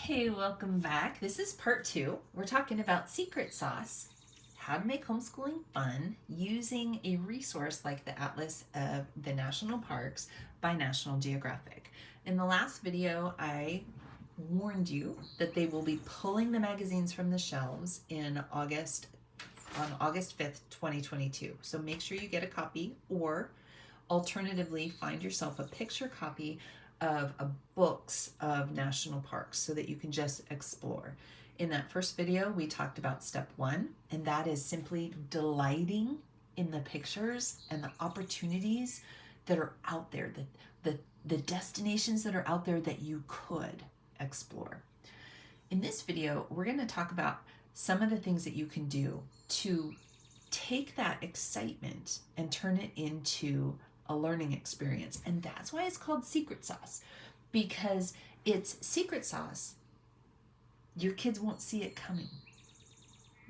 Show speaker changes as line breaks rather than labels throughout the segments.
Hey, welcome back. This is part 2. We're talking about secret sauce, how to make homeschooling fun using a resource like the Atlas of the National Parks by National Geographic. In the last video, I warned you that they will be pulling the magazines from the shelves on August 5th, 2022. So make sure you get a copy, or alternatively find yourself a picture copy of books of national parks so that you can just explore. In that first video, we talked about step 1, and that is simply delighting in the pictures and the opportunities that are out there, the destinations that are out there that you could explore. In this video, we're going to talk about some of the things that you can do to take that excitement and turn it into a learning experience. And that's why it's called secret sauce, because it's secret sauce. Your kids won't see it coming.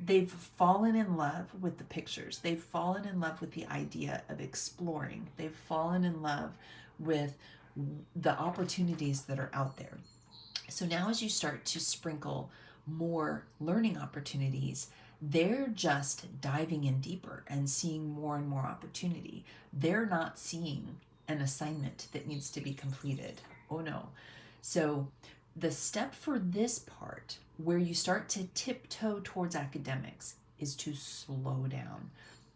They've fallen in love with the pictures. They've fallen in love with the idea of exploring. They've fallen in love with the opportunities that are out there. So now as you start to sprinkle more learning opportunities, they're just diving in deeper and seeing more and more opportunity. They're not seeing an assignment that needs to be completed. Oh no. So the step for this part, where you start to tiptoe towards academics, is to slow down.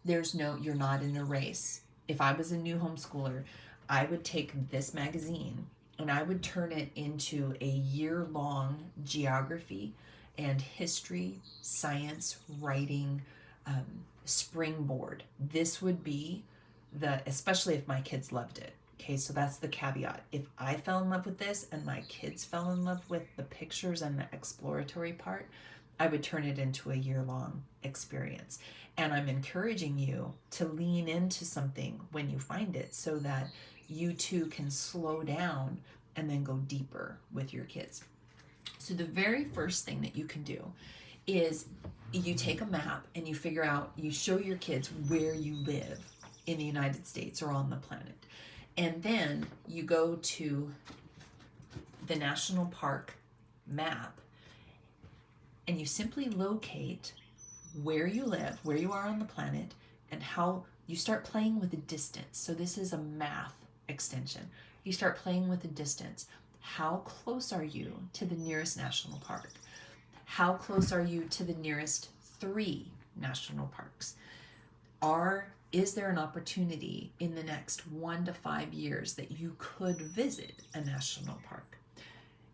You're not in a race. If I was a new homeschooler, I would take this magazine and I would turn it into a year-long geography and history, science, writing springboard. This would be especially if my kids loved it. Okay, so that's the caveat. If I fell in love with this and my kids fell in love with the pictures and the exploratory part, I would turn it into a year-long experience. And I'm encouraging you to lean into something when you find it so that you too can slow down and then go deeper with your kids. So the very first thing that you can do is you take a map and you show your kids where you live in the United States or on the planet. And then you go to the national park map and you simply locate where you live, where you are on the planet, and how you start playing with the distance. So this is a math extension. You start playing with the distance. How close are you to the nearest national park? How close are you to the nearest 3 national parks? Is there an opportunity in the next 1 to 5 years that you could visit a national park?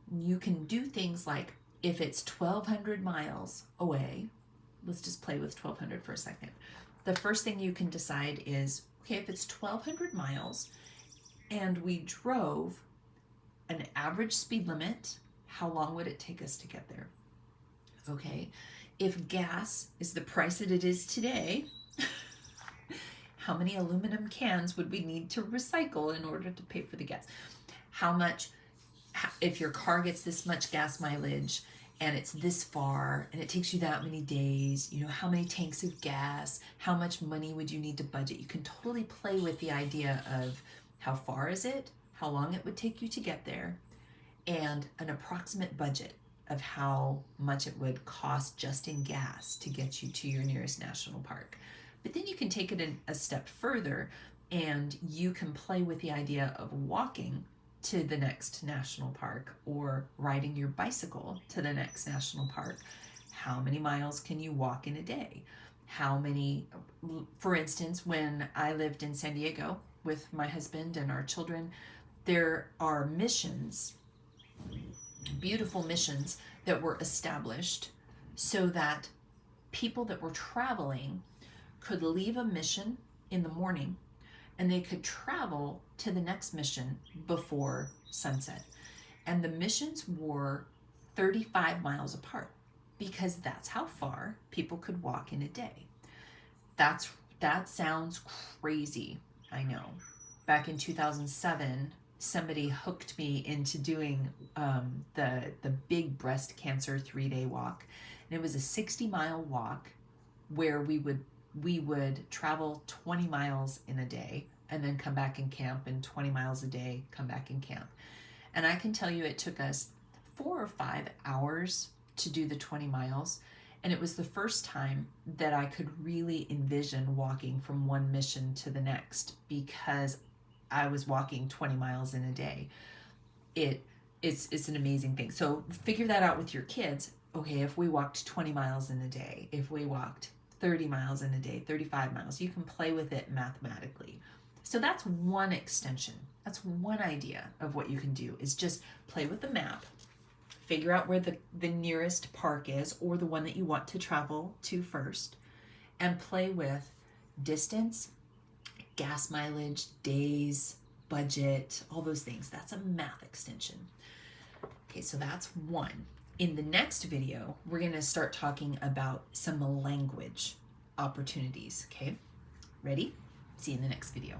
You can do things like, if it's 1,200 miles away, let's just play with 1,200 for a second. The first thing you can decide is, okay, if it's 1,200 miles and we drove an average speed limit, how long would it take us to get there? Okay, if gas is the price that it is today, how many aluminum cans would we need to recycle in order to pay for the gas? If your car gets this much gas mileage and it's this far and it takes you that many days, how many tanks of gas, how much money would you need to budget? You can totally play with the idea of how far is it, how long it would take you to get there, and an approximate budget of how much it would cost just in gas to get you to your nearest national park. But then you can take it a step further and you can play with the idea of walking to the next national park or riding your bicycle to the next national park. How many miles can you walk in a day? For instance, when I lived in San Diego with my husband and our children, there are missions, beautiful missions that were established so that people that were traveling could leave a mission in the morning and they could travel to the next mission before sunset. And the missions were 35 miles apart because that's how far people could walk in a day. That sounds crazy, I know. Back in 2007, somebody hooked me into doing the big breast cancer 3-day walk. And it was a 60-mile walk where we would travel 20 miles in a day and then come back and camp, and 20 miles a day, come back and camp. And I can tell you it took us 4 or 5 hours to do the 20 miles. And it was the first time that I could really envision walking from one mission to the next, because I was walking 20 miles in a day. It's an amazing thing. So figure that out with your kids. Okay, if we walked 20 miles in a day, if we walked 30 miles in a day, 35 miles, you can play with it mathematically. So that's one extension. That's one idea of what you can do, is just play with the map, figure out where the nearest park is, or the one that you want to travel to first, and play with distance, gas mileage, days, budget, all those things. That's a math extension. Okay, so that's one. In the next video, we're going to start talking about some language opportunities. Okay, ready? See you in the next video.